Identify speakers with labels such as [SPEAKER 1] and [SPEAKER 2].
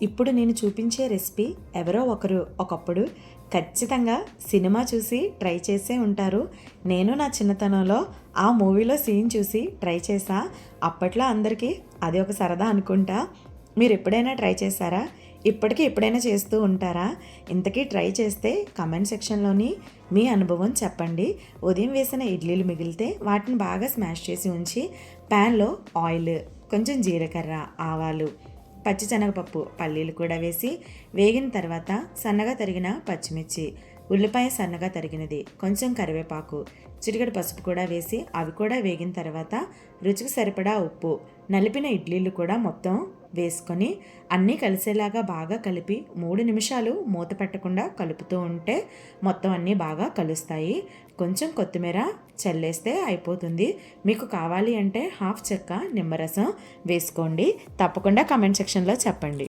[SPEAKER 1] ఇప్పుడు నేను చూపించే రెసిపీ ఎవరో ఒకరు ఒకప్పుడు ఖచ్చితంగా సినిమా చూసి ట్రై చేసే ఉంటారు. నేను నా చిన్నతనంలో ఆ మూవీలో సీన్ చూసి ట్రై చేశా. అప్పట్లో అందరికీ అది ఒక సరదా అనుకుంటా. మీరు ఎప్పుడైనా ట్రై చేశారా? ఇప్పటికీ ఎప్పుడైనా చేస్తూ ఉంటారా? ఇంతకీ ట్రై చేస్తే కామెంట్ సెక్షన్లోని మీ అనుభవం చెప్పండి. ఉదయం వేసిన ఇడ్లీలు మిగిలితే వాటిని బాగా స్మాష్ చేసి ఉంచి ప్యాన్లో ఆయిల్, కొంచెం జీలకర్ర, ఆవాలు, పచ్చిశనగపప్పు, పల్లీలు కూడా వేసి వేగిన తర్వాత సన్నగా తరిగిన పచ్చిమిర్చి, ఉల్లిపాయ సన్నగా తరిగినది, కొంచెం కరివేపాకు, చిటికెడు పసుపు కూడా వేసి అవి కూడా వేగిన తర్వాత రుచికి సరిపడా ఉప్పు, నలిపిన ఇడ్లీలు కూడా మొత్తం వేసుకొని అన్నీ కలిసేలాగా బాగా కలిపి 3 నిమిషాలు మూత పెట్టకుండా కలుపుతూ ఉంటే మొత్తం అన్నీ బాగా కలుస్తాయి. కొంచెం కొత్తిమీర చల్లేస్తే అయిపోతుంది. మీకు కావాలి అంటే హాఫ్ చెక్క నిమ్మరసం వేసుకోండి. తప్పకుండా కామెంట్ సెక్షన్లో చెప్పండి.